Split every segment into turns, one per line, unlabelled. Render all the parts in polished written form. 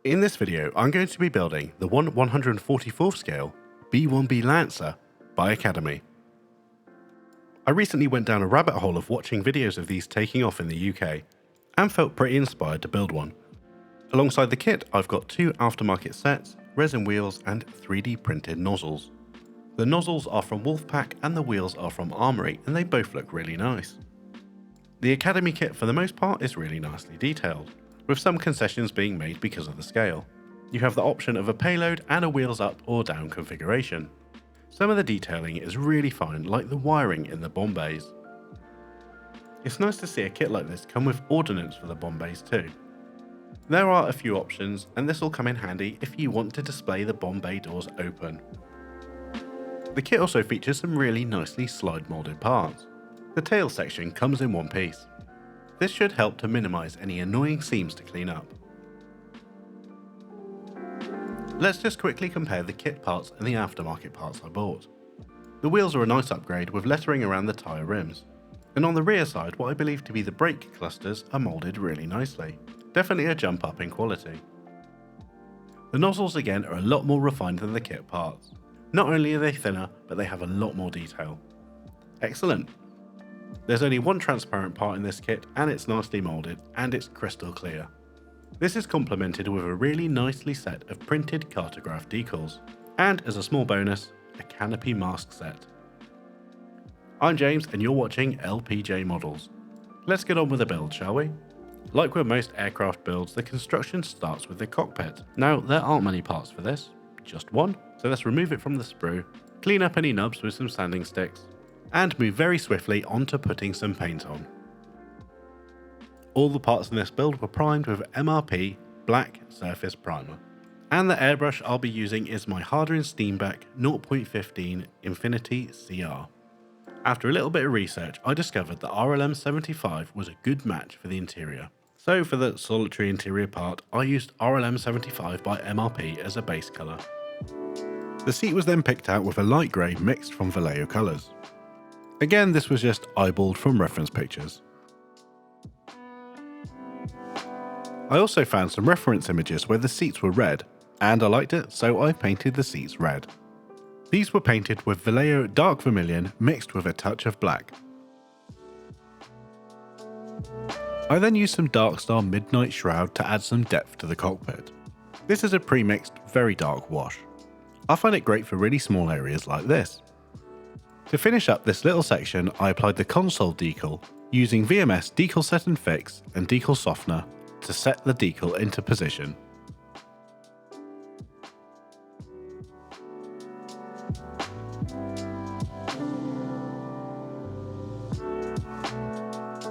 In this video, I'm going to be building the 1/144th scale B-1B Lancer by Academy. I recently went down a rabbit hole of watching videos of these taking off in the UK and felt pretty inspired to build one. Alongside the kit, I've got two aftermarket sets, resin wheels and 3D printed nozzles. The nozzles are from Wolfpack and the wheels are from Armory, and they both look really nice. The Academy kit for the most part is really nicely detailed, with some concessions being made because of the scale. You have the option of a payload and a wheels up or down configuration. Some of the detailing is really fine, like the wiring in the bomb bays. It's nice to see a kit like this come with ordnance for the bomb bays too. There are a few options, and this will come in handy if you want to display the bomb bay doors open. The kit also features some really nicely slide molded parts. The tail section comes in one piece. This should help to minimise any annoying seams to clean up. Let's just quickly compare the kit parts and the aftermarket parts I bought. The wheels are a nice upgrade with lettering around the tyre rims. And on the rear side, what I believe to be the brake clusters are moulded really nicely. Definitely a jump up in quality. The nozzles again are a lot more refined than the kit parts. Not only are they thinner, but they have a lot more detail. Excellent! There's only one transparent part in this kit, and it's nicely moulded and it's crystal clear. This is complemented with a really nicely set of printed cartograph decals, and as a small bonus, a Canopy mask set. I'm James and you're watching LPJ Models. Let's get on with the build, shall we? Like with most aircraft builds, the construction starts with the cockpit. Now, there aren't many parts for this, just one, so let's remove it from the sprue, clean up any nubs with some sanding sticks, and move very swiftly on to putting some paint on. All the parts in this build were primed with MRP Black Surface Primer, and the airbrush I'll be using is my Harder & Steenbeck 0.15 Infinity CR. After a little bit of research, I discovered that RLM 75 was a good match for the interior. So for the solitary interior part, I used RLM 75 by MRP as a base colour. The seat was then picked out with a light grey mixed from Vallejo colours. Again, this was just eyeballed from reference pictures. I also found some reference images where the seats were red, and I liked it, so I painted the seats red. These were painted with Vallejo Dark Vermilion mixed with a touch of black. I then used some Darkstar Midnight Shroud to add some depth to the cockpit. This is a pre-mixed, very dark wash. I find it great for really small areas like this. To finish up this little section, I applied the console decal using VMS Decal Set and Fix and Decal Softener to set the decal into position.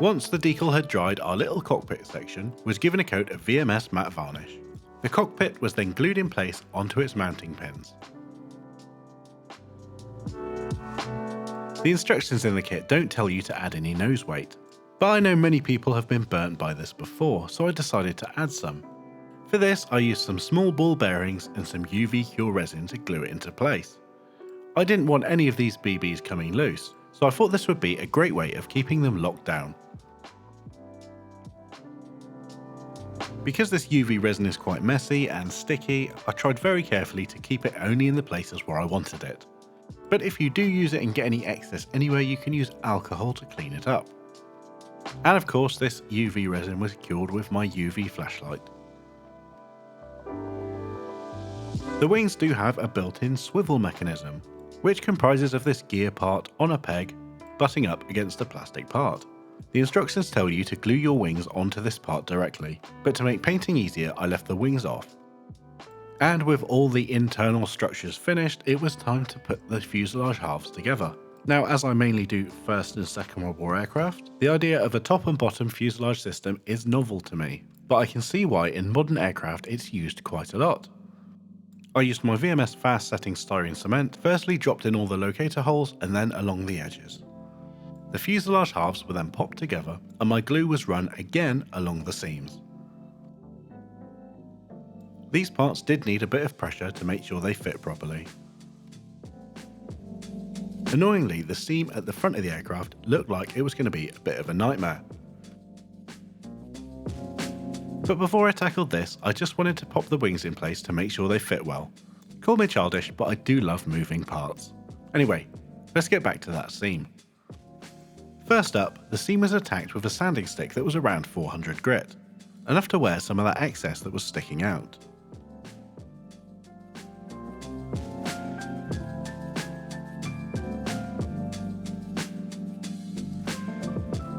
Once the decal had dried, our little cockpit section was given a coat of VMS matte varnish. The cockpit was then glued in place onto its mounting pins. The instructions in the kit don't tell you to add any nose weight, but I know many people have been burnt by this before, so I decided to add some. For this, I used some small ball bearings and some UV cure resin to glue it into place. I didn't want any of these BBs coming loose, so I thought this would be a great way of keeping them locked down. Because this UV resin is quite messy and sticky, I tried very carefully to keep it only in the places where I wanted it. But if you do use it and get any excess anywhere, you can use alcohol to clean it up. And of course, this UV resin was cured with my UV flashlight. The wings do have a built-in swivel mechanism, which comprises of this gear part on a peg, butting up against a plastic part. The instructions tell you to glue your wings onto this part directly, but to make painting easier, I left the wings off. And with all the internal structures finished, it was time to put the fuselage halves together. Now, as I mainly do First and Second World War aircraft, the idea of a top and bottom fuselage system is novel to me, but I can see why in modern aircraft it's used quite a lot. I used my VMS fast setting styrene cement, firstly dropped in all the locator holes and then along the edges. The fuselage halves were then popped together and my glue was run again along the seams. These parts did need a bit of pressure to make sure they fit properly. Annoyingly, the seam at the front of the aircraft looked like it was going to be a bit of a nightmare. But before I tackled this, I just wanted to pop the wings in place to make sure they fit well. Call me childish, but I do love moving parts. Anyway, let's get back to that seam. First up, the seam was attacked with a sanding stick that was around 400 grit, enough to wear some of that excess that was sticking out.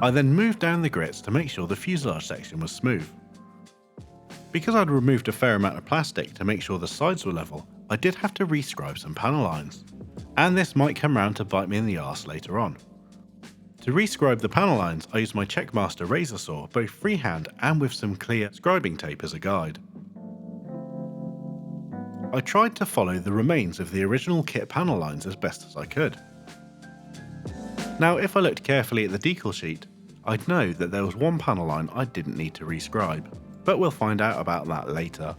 I then moved down the grits to make sure the fuselage section was smooth. Because I'd removed a fair amount of plastic to make sure the sides were level, I did have to rescribe some panel lines. And this might come round to bite me in the arse later on. To rescribe the panel lines, I used my Checkmaster razor saw both freehand and with some clear scribing tape as a guide. I tried to follow the remains of the original kit panel lines as best as I could. Now if I looked carefully at the decal sheet, I'd know that there was one panel line I didn't need to rescribe, but we'll find out about that later.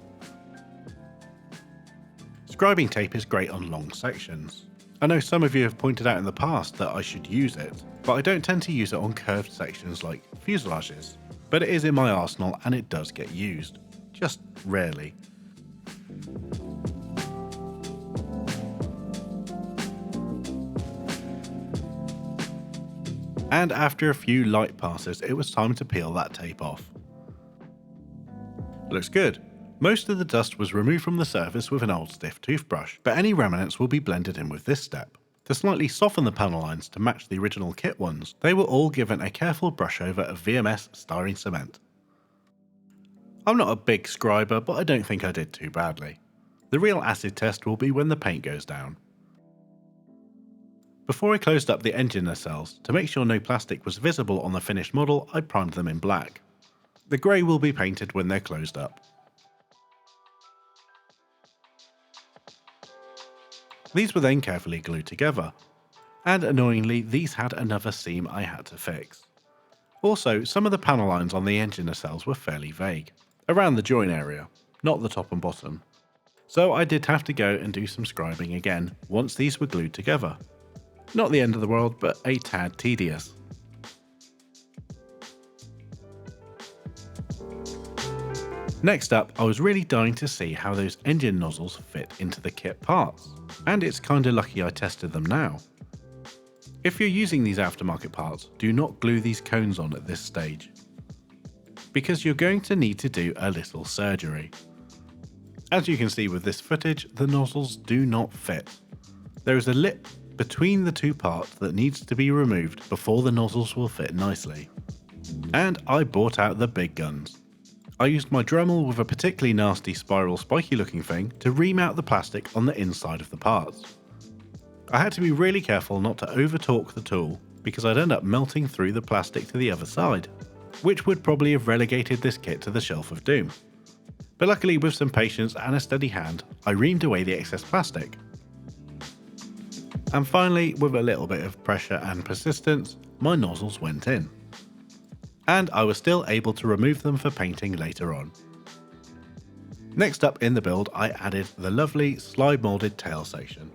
Scribing tape is great on long sections. I know some of you have pointed out in the past that I should use it, but I don't tend to use it on curved sections like fuselages. But it is in my arsenal and it does get used, just rarely. And after a few light passes, it was time to peel that tape off. Looks good. Most of the dust was removed from the surface with an old stiff toothbrush, but any remnants will be blended in with this step. To slightly soften the panel lines to match the original kit ones, they were all given a careful brush over of VMS styrene cement. I'm not a big scriber, but I don't think I did too badly. The real acid test will be when the paint goes down. Before I closed up the engine nacelles, to make sure no plastic was visible on the finished model, I primed them in black. The grey will be painted when they're closed up. These were then carefully glued together, and annoyingly these had another seam I had to fix. Also, some of the panel lines on the engine nacelles were fairly vague, around the join area, not the top and bottom. So I did have to go and do some scribing again once these were glued together. Not the end of the world, but a tad tedious. Next up, I was really dying to see how those engine nozzles fit into the kit parts, and it's kinda lucky I tested them now. If you're using these aftermarket parts, do not glue these cones on at this stage, because you're going to need to do a little surgery. As you can see with this footage, the nozzles do not fit. There is a lip between the two parts that needs to be removed before the nozzles will fit nicely. And I brought out the big guns. I used my Dremel with a particularly nasty spiral spiky looking thing to remount the plastic on the inside of the parts. I had to be really careful not to over torque the tool because I'd end up melting through the plastic to the other side, which would probably have relegated this kit to the shelf of doom. But luckily with some patience and a steady hand, I reamed away the excess plastic. And finally, with a little bit of pressure and persistence, my nozzles went in. And I was still able to remove them for painting later on. Next up in the build, I added the lovely slide molded tail section.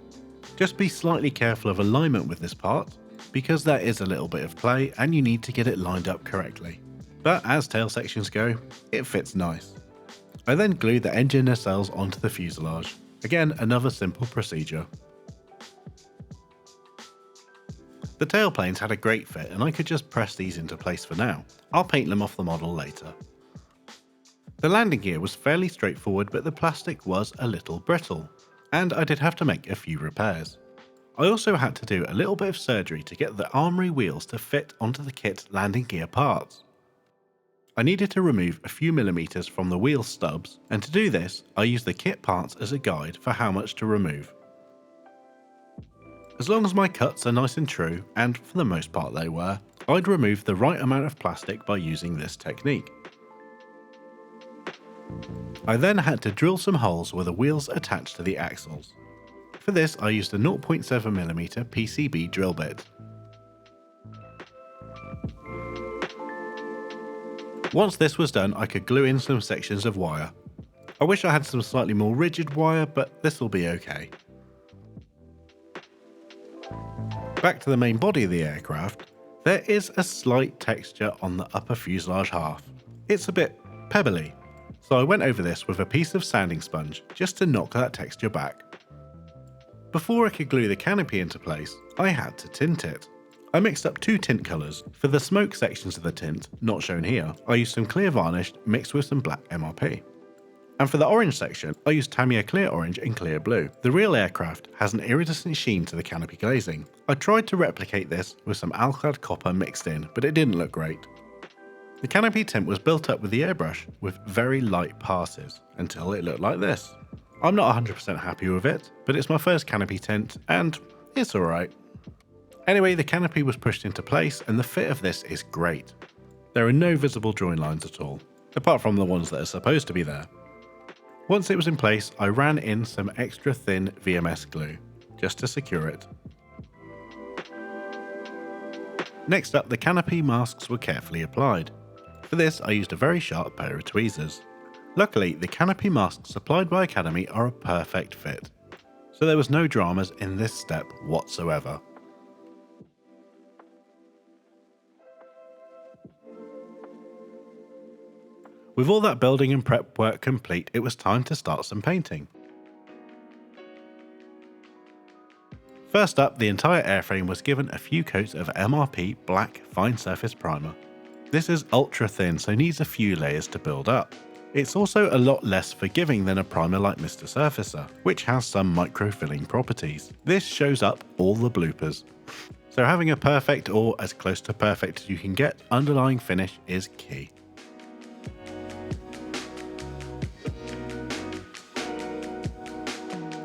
Just be slightly careful of alignment with this part, because there is a little bit of play and you need to get it lined up correctly. But as tail sections go, it fits nice. I then glued the engine nacelles onto the fuselage. Again, another simple procedure. The tailplanes had a great fit and I could just press these into place for now. I'll paint them off the model later. The landing gear was fairly straightforward, but the plastic was a little brittle, and I did have to make a few repairs. I also had to do a little bit of surgery to get the armoury wheels to fit onto the kit's landing gear parts. I needed to remove a few millimeters from the wheel stubs, and to do this, I used the kit parts as a guide for how much to remove. As long as my cuts are nice and true, and for the most part they were, I'd remove the right amount of plastic by using this technique. I then had to drill some holes where the wheels attached to the axles. For this I used a 0.7mm PCB drill bit. Once this was done, I could glue in some sections of wire. I wish I had some slightly more rigid wire, but this will be okay. Back to the main body of the aircraft, there is a slight texture on the upper fuselage half. It's a bit pebbly, so I went over this with a piece of sanding sponge just to knock that texture back. Before I could glue the canopy into place, I had to tint it. I mixed up 2 tint colours. For the smoke sections of the tint, not shown here, I used some clear varnish mixed with some black MRP. And for the orange section, I used Tamiya Clear Orange and Clear Blue. The real aircraft has an iridescent sheen to the canopy glazing. I tried to replicate this with some alclad copper mixed in, but it didn't look great. The canopy tint was built up with the airbrush with very light passes until it looked like this. I'm not 100% happy with it, but it's my first canopy tint and it's alright. Anyway, the canopy was pushed into place and the fit of this is great. There are no visible join lines at all, apart from the ones that are supposed to be there. Once it was in place, I ran in some extra thin VMS glue, just to secure it. Next up, the canopy masks were carefully applied. For this, I used a very sharp pair of tweezers. Luckily, the canopy masks supplied by Academy are a perfect fit, so there was no dramas in this step whatsoever. With all that building and prep work complete, it was time to start some painting. First up, the entire airframe was given a few coats of MRP black fine surface primer. This is ultra thin, so needs a few layers to build up. It's also a lot less forgiving than a primer like Mr. Surfacer, which has some micro-filling properties. This shows up all the bloopers. So having a perfect or as close to perfect as you can get underlying finish is key.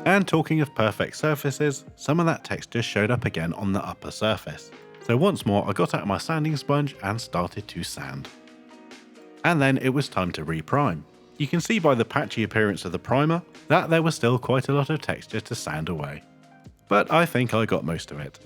And talking of perfect surfaces, some of that texture showed up again on the upper surface. So once more I got out my sanding sponge and started to sand. And then it was time to reprime. You can see by the patchy appearance of the primer that there was still quite a lot of texture to sand away. But I think I got most of it.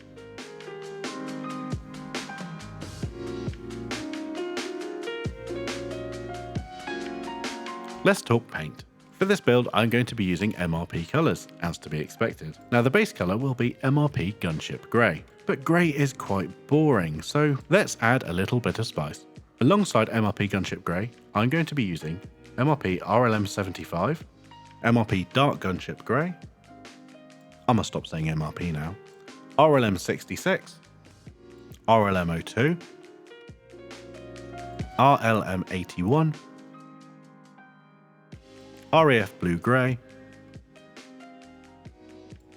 Let's talk paint. For this build, I'm going to be using MRP colours, as to be expected. Now the base colour will be MRP Gunship Grey, but grey is quite boring, so let's add a little bit of spice. Alongside MRP Gunship Grey, I'm going to be using MRP RLM 75, MRP Dark Gunship Grey, I'm gonna stop saying MRP now, RLM 66, RLM 02, RLM 81, RAF Blue Grey,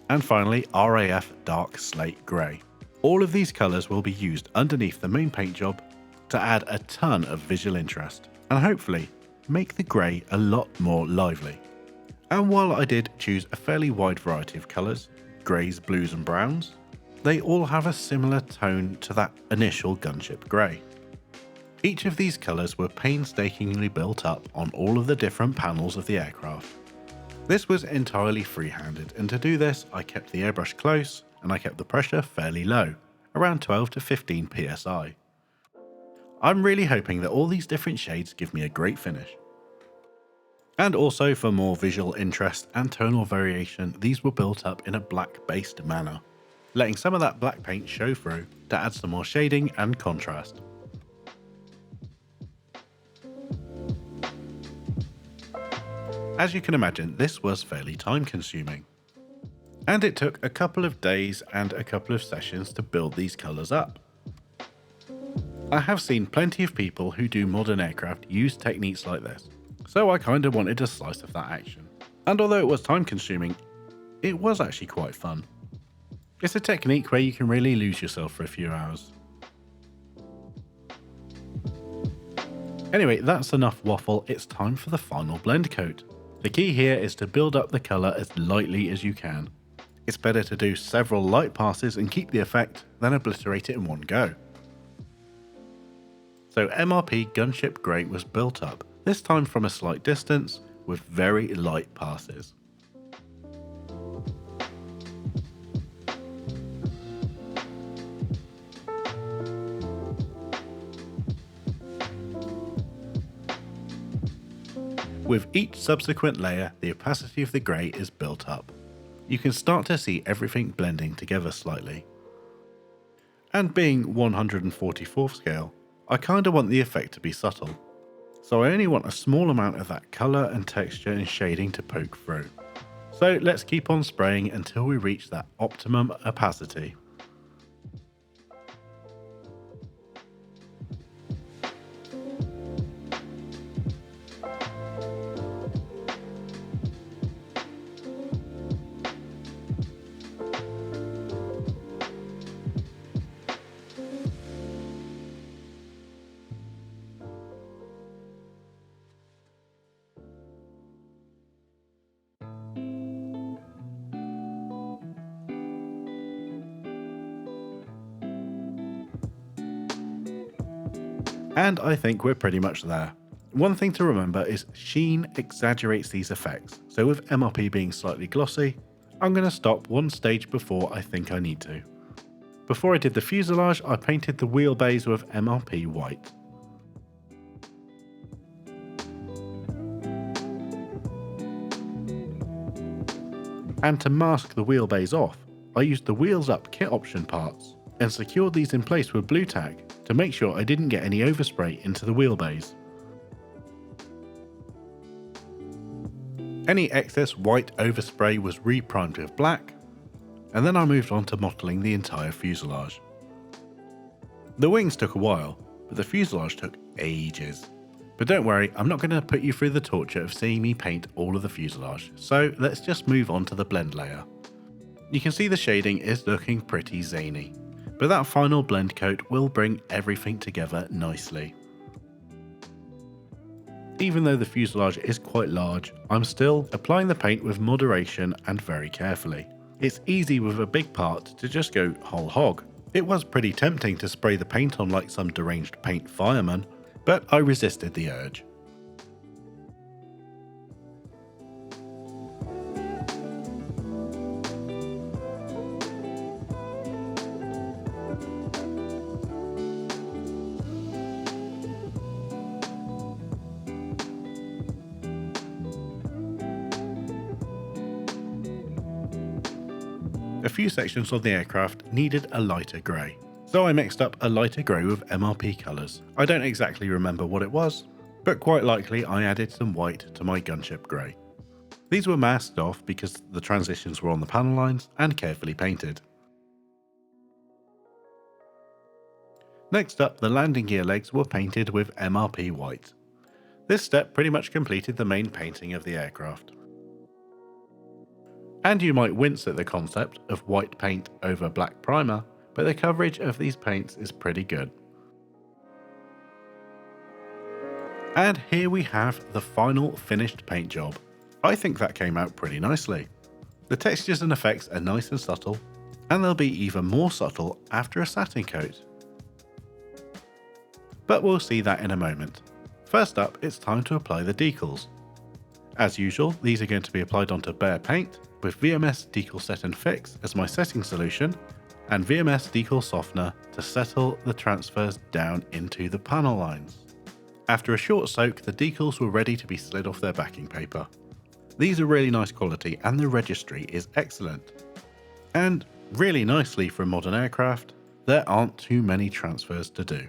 and finally RAF Dark Slate Grey. All of these colours will be used underneath the main paint job to add a ton of visual interest and hopefully make the grey a lot more lively. And while I did choose a fairly wide variety of colours, greys, blues and browns, they all have a similar tone to that initial Gunship Grey. Each of these colours were painstakingly built up on all of the different panels of the aircraft. This was entirely free-handed, and to do this I kept the airbrush close and I kept the pressure fairly low, around 12 to 15 psi. I'm really hoping that all these different shades give me a great finish. And also for more visual interest and tonal variation, these were built up in a black based manner, letting some of that black paint show through to add some more shading and contrast. As you can imagine, this was fairly time consuming. And it took a couple of days and a couple of sessions to build these colours up. I have seen plenty of people who do modern aircraft use techniques like this, so I kinda wanted a slice of that action. And although it was time consuming, it was actually quite fun. It's a technique where you can really lose yourself for a few hours. Anyway, that's enough waffle, it's time for the final blend coat. The key here is to build up the colour as lightly as you can. It's better to do several light passes and keep the effect than obliterate it in one go. So MRP Gunship Grey was built up, this time from a slight distance, with very light passes. With each subsequent layer, the opacity of the grey is built up. You can start to see everything blending together slightly. And being 144th scale, I kinda want the effect to be subtle. so I only want a small amount of that colour and texture and shading to poke through. So let's keep on spraying until we reach that optimum opacity. And I think we're pretty much there. One thing to remember is sheen exaggerates these effects, so with MRP being slightly glossy, I'm going to stop one stage before I think I need to. Before I did the fuselage, I painted the wheelbase with MRP white. And to mask the wheelbase off, I used the wheels up kit option parts and secured these in place with blue tack to make sure I didn't get any overspray into the wheelbase. Any excess white overspray was reprimed with black, and then I moved on to modelling the entire fuselage. The wings took a while, but the fuselage took ages. But don't worry, I'm not going to put you through the torture of seeing me paint all of the fuselage, so let's just move on to the blend layer. You can see the shading is looking pretty zany, but that final blend coat will bring everything together nicely. Even though the fuselage is quite large, I'm still applying the paint with moderation and very carefully. It's easy with a big part to just go whole hog. It was pretty tempting to spray the paint on like some deranged paint fireman, but I resisted the urge. A few sections of the aircraft needed a lighter grey, so I mixed up a lighter grey with MRP colours. I don't exactly remember what it was, but quite likely I added some white to my gunship grey. These were masked off because the transitions were on the panel lines and carefully painted. Next up, the landing gear legs were painted with MRP white. This step pretty much completed the main painting of the aircraft. And you might wince at the concept of white paint over black primer, but the coverage of these paints is pretty good. And here we have the final finished paint job. I think that came out pretty nicely. The textures and effects are nice and subtle, and they'll be even more subtle after a satin coat. But we'll see that in a moment. First up, it's time to apply the decals. As usual, these are going to be applied onto bare paint, with VMS Decal Set and Fix as my setting solution, and VMS Decal Softener to settle the transfers down into the panel lines. After a short soak, the decals were ready to be slid off their backing paper. These are really nice quality and the registry is excellent. And really nicely for a modern aircraft, there aren't too many transfers to do.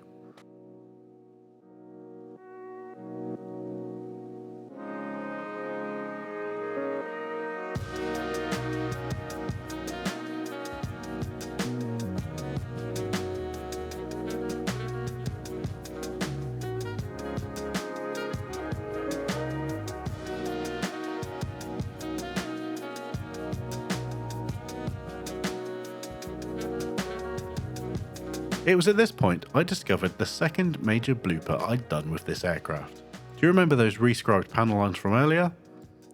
It was at this point I discovered the second major blooper I'd done with this aircraft. Do you remember those rescribed panel lines from earlier?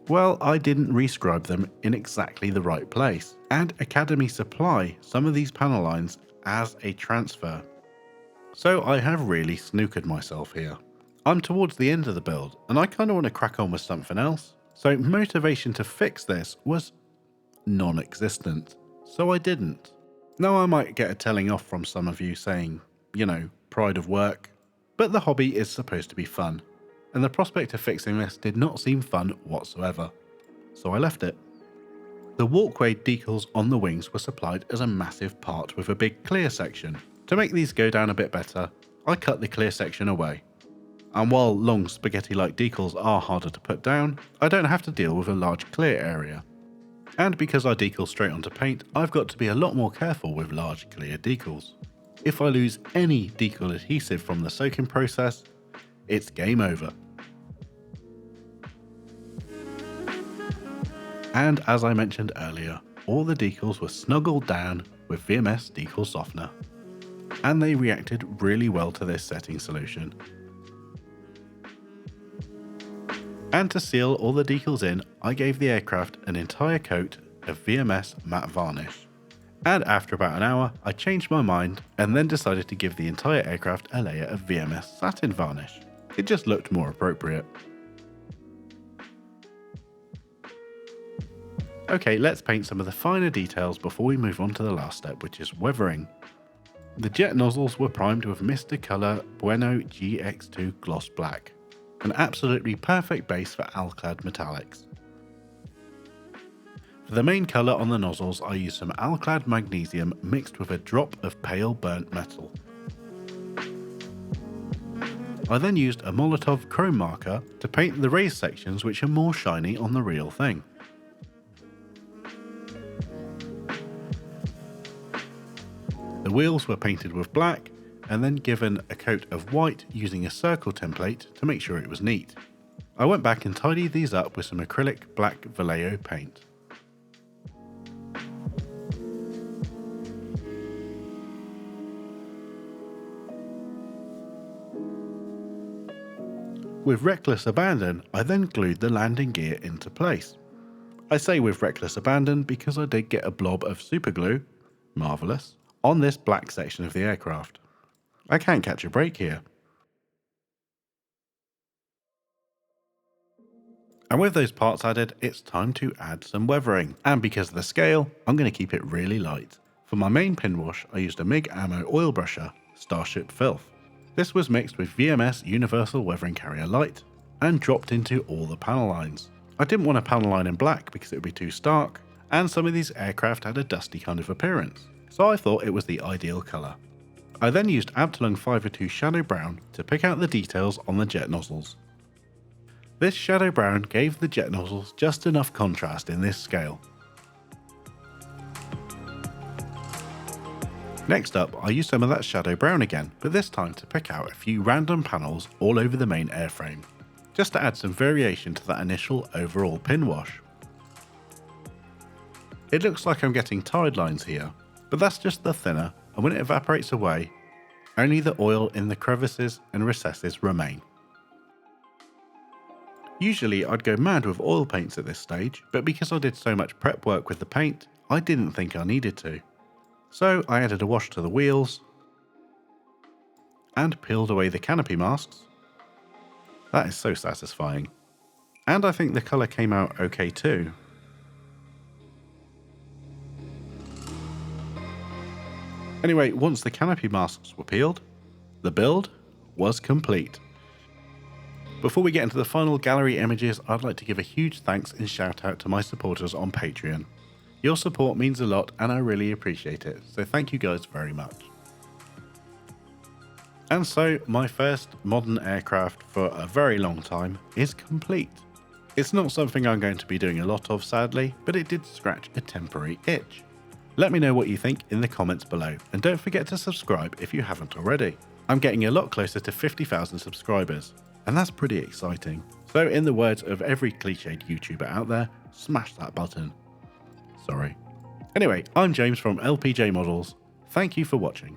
Well, I didn't rescribe them in exactly the right place, and Academy supply some of these panel lines as a transfer. So I have really snookered myself here. I'm towards the end of the build, and I kind of want to crack on with something else. So motivation to fix this was non-existent, so I didn't. Now I might get a telling off from some of you saying, you know, pride of work, but the hobby is supposed to be fun, and the prospect of fixing this did not seem fun whatsoever, so I left it. The walkway decals on the wings were supplied as a massive part with a big clear section. To make these go down a bit better, I cut the clear section away. And while long spaghetti-like decals are harder to put down, I don't have to deal with a large clear area. And because I decal straight onto paint, I've got to be a lot more careful with large clear decals. If I lose any decal adhesive from the soaking process, it's game over. And as I mentioned earlier, all the decals were snuggled down with VMS decal softener. And they reacted really well to this setting solution. And to seal all the decals in, I gave the aircraft an entire coat of VMS matte varnish. And after about an hour, I changed my mind and then decided to give the entire aircraft a layer of VMS satin varnish. It just looked more appropriate. Okay, let's paint some of the finer details before we move on to the last step, which is weathering. The jet nozzles were primed with Mr. Colour Bueno GX2 Gloss Black, an absolutely perfect base for alclad metallics. For the main colour on the nozzles, I used some alclad magnesium mixed with a drop of pale burnt metal. I then used a Molotov chrome marker to paint the raised sections, which are more shiny on the real thing. The wheels were painted with black and then given a coat of white using a circle template to make sure it was neat. I went back and tidied these up with some acrylic black Vallejo paint. With reckless abandon, I then glued the landing gear into place. I say with reckless abandon because I did get a blob of super glue, marvellous, on this black section of the aircraft. I can't catch a break here. And with those parts added, it's time to add some weathering. And because of the scale, I'm going to keep it really light. For my main pin wash, I used a MIG Ammo oil brusher, Starship Filth. This was mixed with VMS Universal Weathering Carrier Light and dropped into all the panel lines. I didn't want a panel line in black because it would be too stark, and some of these aircraft had a dusty kind of appearance, so I thought it was the ideal colour. I then used Abteilung 502 Shadow Brown to pick out the details on the jet nozzles. This shadow brown gave the jet nozzles just enough contrast in this scale. Next up, I used some of that shadow brown again, but this time to pick out a few random panels all over the main airframe, just to add some variation to that initial overall pin wash. It looks like I'm getting tide lines here, but that's just the thinner, and when it evaporates away, only the oil in the crevices and recesses remain. Usually I'd go mad with oil paints at this stage, but because I did so much prep work with the paint, I didn't think I needed to. So I added a wash to the wheels and peeled away the canopy masks. That is so satisfying. And I think the colour came out okay too. Anyway, once the canopy masks were peeled, the build was complete. Before we get into the final gallery images, I'd like to give a huge thanks and shout out to my supporters on Patreon. Your support means a lot and I really appreciate it, so thank you guys very much. And so my first modern aircraft for a very long time is complete. It's not something I'm going to be doing a lot of, sadly, but it did scratch a temporary itch. Let me know what you think in the comments below, and don't forget to subscribe if you haven't already. I'm getting a lot closer to 50,000 subscribers, and that's pretty exciting. So in the words of every cliched YouTuber out there, smash that button. Sorry. Anyway, I'm James from LPJ Models. Thank you for watching.